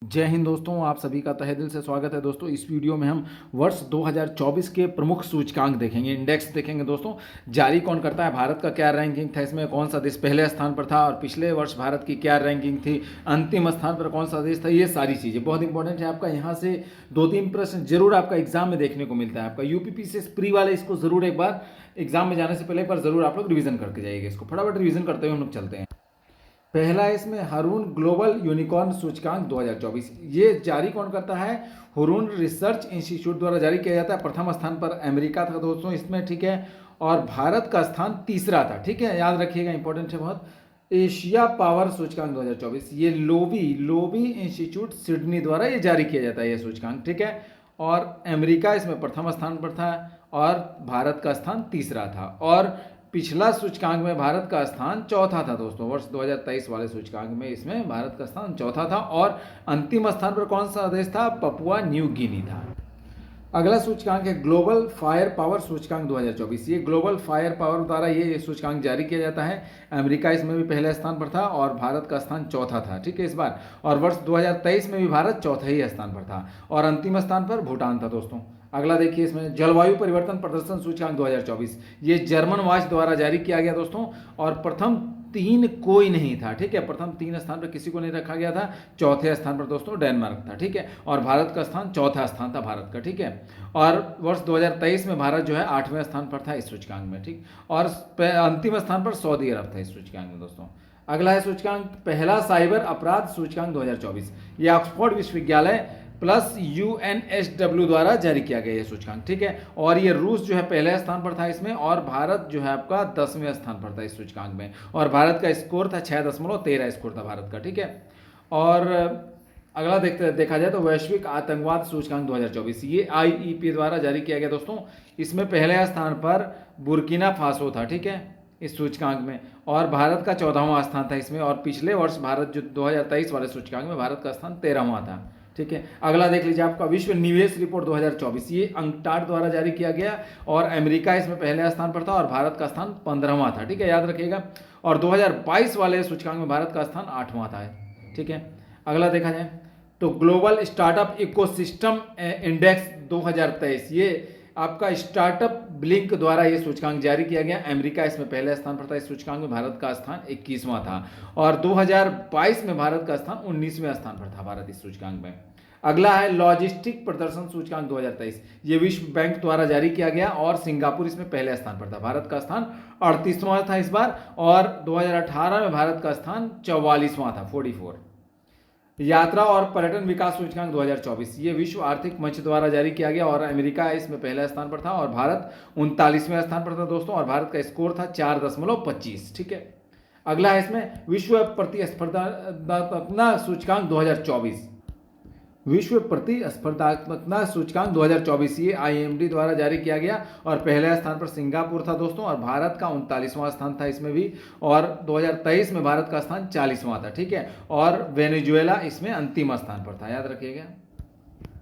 जय हिंद दोस्तों, आप सभी का तहे दिल से स्वागत है। दोस्तों इस वीडियो में हम वर्ष 2024 के प्रमुख सूचकांक देखेंगे, इंडेक्स देखेंगे। दोस्तों जारी कौन करता है, भारत का क्या रैंकिंग था, इसमें कौन सा देश पहले स्थान पर था और पिछले वर्ष भारत की क्या रैंकिंग थी, अंतिम स्थान पर कौन सा देश था, ये सारी चीज़ें बहुत इंपॉर्टेंट है। आपका यहाँ से 2-3 प्रश्न जरूर आपका एग्जाम में देखने को मिलता है। आपका यूपीपीसी प्री वाले इसको जरूर एक बार एग्जाम में जाने से पहले एक बार जरूर आप लोग रिवीजन करके जाइएगा। इसको फटाफट रिवीजन करते हुए हम लोग चलते हैं। पहला इसमें हरून ग्लोबल यूनिकॉर्न सूचकांक 2024, ये जारी कौन करता है, हुरून रिसर्च इंस्टीट्यूट द्वारा जारी किया जाता है। प्रथम स्थान पर अमेरिका था दोस्तों इसमें, ठीक है, और भारत का स्थान तीसरा था, ठीक है, याद रखिएगा, इंपॉर्टेंट है बहुत। एशिया पावर सूचकांक 2024, ये लोबी इंस्टीट्यूट सिडनी द्वारा ये जारी किया जाता है ये सूचकांक, ठीक है, और अमेरिका इसमें प्रथम स्थान पर था और भारत का स्थान तीसरा था। और पिछला सूचकांक में भारत का स्थान चौथा था दोस्तों, वर्ष 2023 वाले सूचकांक में इसमें भारत का स्थान चौथा था। और अंतिम स्थान पर कौन सा देश था, पपुआ न्यू गिनी था। अगला सूचकांक है ग्लोबल फायर पावर सूचकांक 2024, ये ग्लोबल फायर पावर द्वारा ये सूचकांक जारी किया जाता है। अमेरिका इसमें भी पहले स्थान पर था और भारत का स्थान चौथा था, ठीक है, इस बार। और वर्ष 2023 में भी भारत चौथे ही स्थान पर था और अंतिम स्थान पर भूटान था दोस्तों। अगला देखिए, इसमें जलवायु परिवर्तन प्रदर्शन सूचकांक 2024, ये जर्मन वॉच द्वारा जारी किया गया दोस्तों। और प्रथम 3 कोई नहीं था, ठीक है, प्रथम 3 स्थान पर किसी को नहीं रखा गया था। चौथे स्थान पर दोस्तों डेनमार्क था, ठीक है, और भारत का स्थान चौथा स्थान था भारत का, ठीक है। और वर्ष 2023 में भारत जो है 8वें स्थान पर था इस सूचकांक में, ठीक, और अंतिम स्थान पर सऊदी अरब था इस सूचकांक में दोस्तों। अगला है सूचकांक पहला साइबर अपराध सूचकांक 2024, ये ऑक्सफोर्ड विश्वविद्यालय प्लस यूएनएसडब्ल्यू द्वारा जारी किया गया ये सूचकांक, ठीक है। और ये रूस जो है पहले स्थान पर था इसमें, और भारत जो है आपका 10वें स्थान पर था इस सूचकांक में। और भारत का स्कोर था 6.13 स्कोर था भारत का, ठीक है। और अगला देखा जाए तो वैश्विक आतंकवाद सूचकांक 2024, ये आईईपी द्वारा जारी किया गया दोस्तों। इसमें पहले स्थान पर बुर्किना फासो था, ठीक है, इस सूचकांक में, और भारत का 14वां स्थान था इसमें। और पिछले वर्ष भारत जो 2023 वाले सूचकांक में भारत का स्थान 13वां था, ठीक है। अगला देख लीजिए आपका विश्व निवेश रिपोर्ट 2024, ये अंकटाड द्वारा जारी किया गया और अमेरिका इसमें पहले स्थान पर था और भारत का स्थान 15वां था, ठीक है, याद रखिएगा। और 2022 वाले सूचकांक में भारत का स्थान 8वां था, ठीक है। अगला देखा जाए तो ग्लोबल स्टार्टअप इकोसिस्टम इंडेक्स 2023, ये आपका स्टार्टअप ब्लिंक द्वारा ये सूचकांक जारी किया गया। अमेरिका इसमें पहले स्थान पर था इस सूचकांक में, भारत का स्थान 21वां था। और 2022 में भारत का स्थान 19वें स्थान पर था भारत इस सूचकांक में। अगला है लॉजिस्टिक प्रदर्शन सूचकांक 2023, ये विश्व बैंक द्वारा जारी किया गया और सिंगापुर इसमें पहले स्थान पर था। भारत का स्थान 38वां था इस बार, और 2018 में भारत का स्थान 44वां था, 44। यात्रा और पर्यटन विकास सूचकांक 2024, ये विश्व आर्थिक मंच द्वारा जारी किया गया और अमेरिका इसमें पहले स्थान पर था और भारत 39वें स्थान पर था दोस्तों। और भारत का स्कोर था 4.25, ठीक है। अगला है इसमें विश्व प्रतिस्पर्धात्मकता सूचकांक 2024, विश्व प्रतिस्पर्धात्मकता सूचकांक 2024, ये आईएमडी द्वारा जारी किया गया और पहले स्थान पर सिंगापुर था दोस्तों और भारत का 39वां स्थान था इसमें भी। और 2023 में भारत का स्थान 40वां था, ठीक है, और वेनेजुएला इसमें अंतिम स्थान पर था, याद रखिएगा।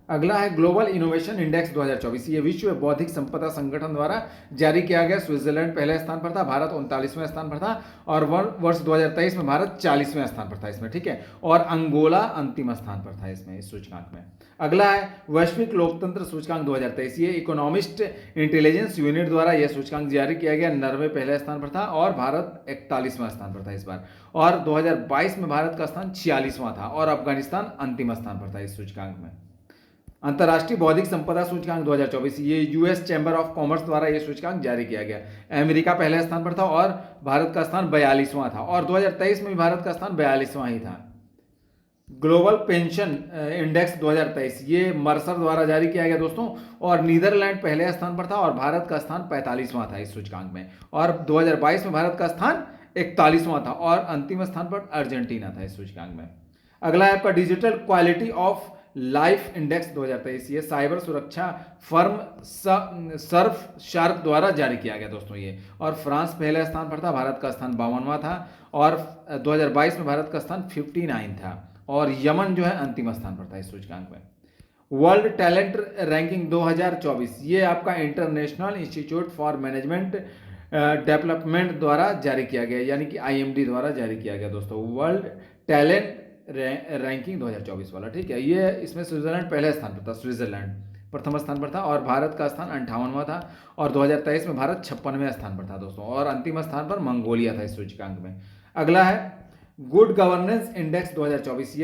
अगला है ग्लोबल इनोवेशन इंडेक्स 2024, ये विश्व बौद्धिक संपदा संगठन द्वारा जारी किया गया। स्विट्जरलैंड पहले स्थान पर था, भारत 39वें स्थान पर था और वर्ष 2023 में भारत 40वें स्थान पर था इसमें, ठीक है, और अंगोला अंतिम स्थान पर था इसमें इस सूचकांक में। अगला है वैश्विक लोकतंत्र सूचकांक 2023, ये इकोनॉमिस्ट इंटेलिजेंस यूनिट द्वारा यह सूचकांक जारी किया गया। नॉर्वे पहले स्थान पर था और भारत 41वां स्थान पर था इस बार। और 2022 में भारत का स्थान 46वां था और अफगानिस्तान अंतिम स्थान पर था इस सूचकांक में। अंतर्राष्ट्रीय बौद्धिक संपदा सूचकांक 2024, ये यूएस चैम्बर ऑफ कॉमर्स द्वारा ये सूचकांक जारी किया गया। अमेरिका पहले स्थान पर था और भारत का स्थान 42वां था और 2023 में भी भारत का स्थान 42वां ही था। ग्लोबल पेंशन इंडेक्स 2023, ये मर्सर द्वारा जारी किया गया दोस्तों और नीदरलैंड पहले स्थान पर था और भारत का स्थान 45वां था इस सूचकांक में। और 2022 में भारत का स्थान 41वां था और अंतिम स्थान पर अर्जेंटीना था इस सूचकांक में। अगला है आपका digital quality of life index 2023, ये साइबर सुरक्षा फर्म सर्फ शार्क द्वारा जारी किया गया दोस्तों ये। और फ्रांस पहले स्थान पर था, भारत का स्थान 52वां था और 2022 में भारत का स्थान 59 था और यमन जो है अंतिम स्थान पर था इस सूचकांक में। वर्ल्ड टैलेंट रैंकिंग 2024, ये आपका international institute for management development द्वारा जारी किया गया, यानी कि आईएमडी द्वारा जारी किया गया दोस्तों। वर्ल्ड टैलेंट रैंकिंग 2024 वाला, ठीक है। ये इसमें स्विट्जरलैंड पहले स्थान पर था, स्विट्जरलैंड प्रथम स्थान पर था और भारत का स्थान 58वां था। और 2023 में भारत 56वें स्थान पर था दोस्तों, और अंतिम स्थान पर मंगोलिया था इस सूचकांक में। अगला है गुड गवर्नेंस इंडेक्स 2024।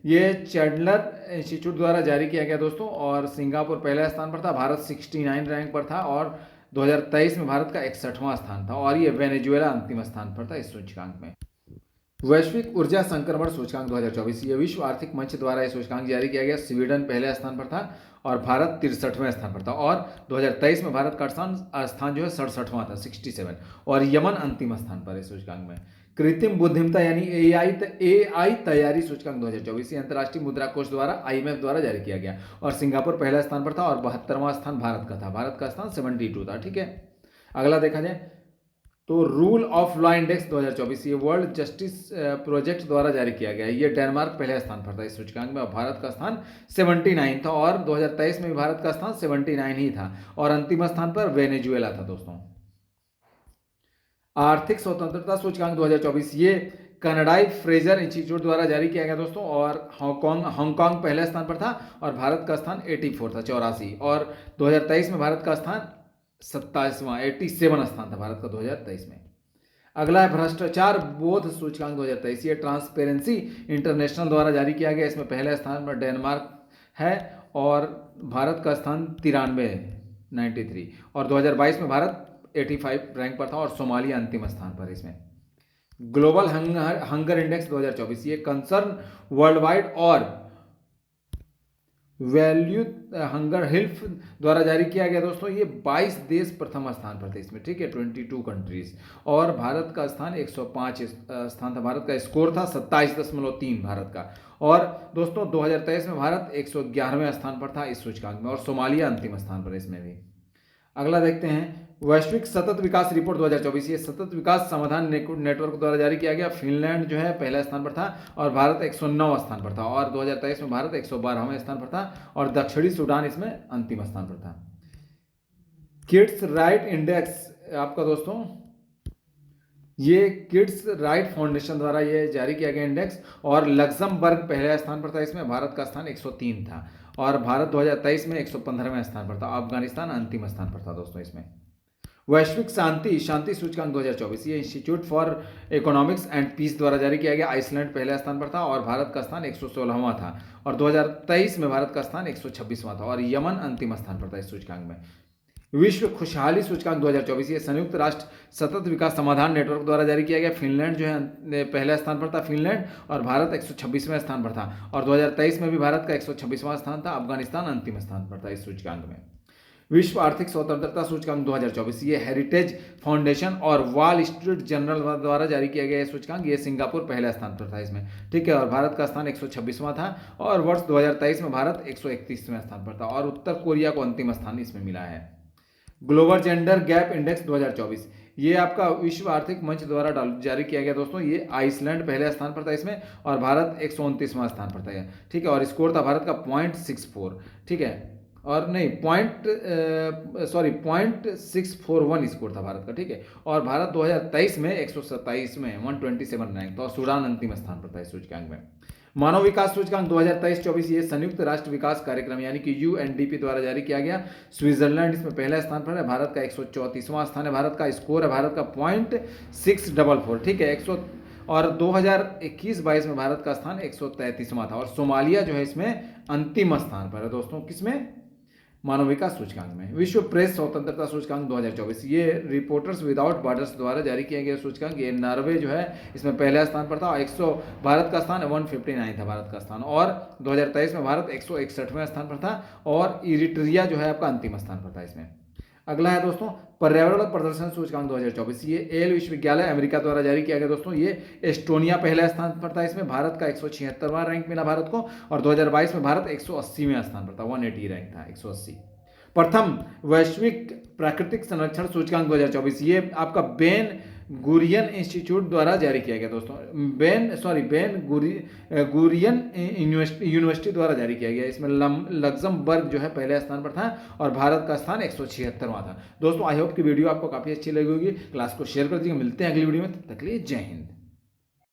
ये चैंडलर इंस्टीट्यूट द्वारा जारी किया गया दोस्तों, और सिंगापुर पहले स्थान पर था, भारत 69 रैंक पर था, और 2023 में भारत का 61वां स्थान था, और ये वेनेजुएला अंतिम स्थान पर था इस सूचकांक में। वैश्विक ऊर्जा संक्रमण सूचकांक 2024, ये विश्व आर्थिक मंच द्वारा यह सूचकांक जारी किया गया। स्वीडन पहले स्थान पर था और भारत 63वें स्थान पर था, और 2023 में भारत का स्थान जो है 67वां था, 67, और यमन अंतिम स्थान पर है सूचकांक में। कृत्रिम बुद्धिमत्ता यानी एआई तैयारी सूचकांक 2024 अंतर्राष्ट्रीय मुद्रा कोष द्वारा IMF द्वारा जारी किया गया, और सिंगापुर पहला स्थान पर था और 72वां स्थान भारत का था। भारत का स्थान 72 था, ठीक है। अगला देखा जाए तो रूल ऑफ लॉ इंडेक्स 2024, ये वर्ल्ड जस्टिस प्रोजेक्ट द्वारा जारी किया गया। ये डेनमार्क पहले स्थान पर था इस सूचकांक में, और भारत का स्थान 79 था, और 2023 में भी भारत का स्थान 79 ही था, और अंतिम स्थान पर वेनेजुएला था दोस्तों। आर्थिक स्वतंत्रता सूचकांक 2024, ये कनाडाई फ्रेजर इंस्टीट्यूट द्वारा जारी किया गया दोस्तों, और हांगकांग पहले स्थान पर था और भारत का स्थान 84 था, 84, और 2023 में भारत का स्थान 87वां स्थान था भारत का 2023 में। अगला है भ्रष्टाचार बोध सूचकांक 2023, ये ट्रांसपेरेंसी इंटरनेशनल द्वारा जारी किया गया। इसमें पहले स्थान पर डेनमार्क है और भारत का स्थान 93 और 2022 में भारत 85 रैंक पर था, और सोमालिया अंतिम स्थान पर इसमें। ग्लोबल हंगर इंडेक्स 2024, ये कंसर्न वर्ल्ड वाइड और वैल्यू हंगर हेल्थ द्वारा जारी किया गया दोस्तों। ये 22 देश प्रथम स्थान पर थे इसमें, ठीक है, 22 कंट्रीज, और भारत का स्थान 105 स्थान था। भारत का स्कोर था 27.3 भारत का, और दोस्तों 2023 में भारत 111वें स्थान पर था इस सूचकांक में, और सोमालिया अंतिम स्थान पर इसमें भी। अगला देखते हैं वैश्विक सतत विकास रिपोर्ट 2024, ये सतत विकास समाधान नेटवर्क द्वारा जारी किया गया। फिनलैंड जो है पहला स्थान पर था और भारत 109वां स्थान पर था, और 2023 में भारत 112वें स्थान पर था, और दक्षिणी सूडान इसमें अंतिम स्थान पर था। किड्स राइट इंडेक्स आपका दोस्तों, ये किड्स राइट फाउंडेशन द्वारा ये जारी किया गया इंडेक्स, और लग्जमबर्ग पहले स्थान पर था इसमें, भारत का स्थान 103 था, और भारत 2023 में 115वें स्थान पर था। अफगानिस्तान अंतिम स्थान पर था दोस्तों इसमें। वैश्विक शांति सूचकांक 2024, ये institute for economics and peace द्वारा जारी किया गया। आइसलैंड पहले स्थान पर था और भारत का स्थान 116वां था, और 2023 में भारत का स्थान 126वां था, और यमन अंतिम स्थान पर था इस सूचकांक में। विश्व खुशहाली सूचकांक 2024, ये संयुक्त राष्ट्र सतत विकास समाधान नेटवर्क द्वारा जारी किया गया। फिनलैंड जो है पहले स्थान पर था, फिनलैंड, और भारत 126वें स्थान पर था, और 2023 में भी भारत का 126वां स्थान था। अफगानिस्तान अंतिम स्थान पर था इस सूचकांक में। विश्व आर्थिक स्वतंत्रता सूचकांक 2024, ये हेरिटेज फाउंडेशन और वॉल स्ट्रीट जर्नल द्वारा जारी किया गया सूचकांक। ये सिंगापुर पहले स्थान पर था इसमें, ठीक है, और भारत का स्थान 126वां था, और वर्ष 2023 में भारत 131वें स्थान पर था, और उत्तर कोरिया को अंतिम स्थान इसमें मिला है। ग्लोबल जेंडर गैप इंडेक्स 2024, ये आपका विश्व आर्थिक मंच द्वारा जारी किया गया दोस्तों। ये आइसलैंड पहले स्थान पर था इसमें, और भारत 129वां स्थान पर था, ठीक है, और स्कोर था भारत का 0.64, ठीक है, और नहीं 0.641 स्कोर था भारत का, ठीक है, और भारत 2023 में 127 में 127 रैंक था, और सूडान अंतिम स्थान पर था इस सूचकांक में। मानव विकास सूचकांक 2023-24, ये संयुक्त राष्ट्र विकास कार्यक्रम यानी कि UNDP द्वारा जारी किया गया। स्विट्जरलैंड इसमें पहला स्थान पर है, भारत का 134वां स्थान है, भारत का स्कोर है भारत का 0.644, ठीक है, 100, और 2021-22 में भारत का स्थान 133वां था, और सोमालिया जो है इसमें अंतिम स्थान पर है दोस्तों, किसमें, मानव विकास सूचकांक में। विश्व प्रेस स्वतंत्रता सूचकांक 2024, ये रिपोर्टर्स विदाउट बॉर्डर्स द्वारा जारी किया गया सूचकांक। ये नॉर्वे जो है इसमें पहला स्थान पर था, 100, भारत का स्थान 159 था भारत का स्थान, और 2023 में भारत 161वें स्थान पर था, और इरिट्रिया जो है आपका अंतिम स्थान पर था इसमें। अगला है दोस्तों पर्यावरण प्रदर्शन सूचकांक 2024, ये येल विश्वविद्यालय अमेरिका द्वारा जारी किया गया दोस्तों। ये एस्टोनिया पहले स्थान पर था इसमें, भारत का 176वां रैंक मिला भारत को, और 2022 में भारत 180वें स्थान पर था, 180 रैंक था, 180। प्रथम वैश्विक प्राकृतिक संरक्षण सूचकांक 2024, ये आपका बेन गुरियन इंस्टीट्यूट द्वारा जारी किया गया दोस्तों। बेन गुरियन यूनिवर्सिटी द्वारा जारी किया गया। इसमें लग्जमबर्ग जो है पहले स्थान पर था, और भारत का स्थान 176वां था। दोस्तों आई होप कि वीडियो आपको काफ़ी अच्छी लगी होगी। क्लास को शेयर कर दीजिए, मिलते हैं अगली वीडियो में, तब तक के लिए जय हिंद।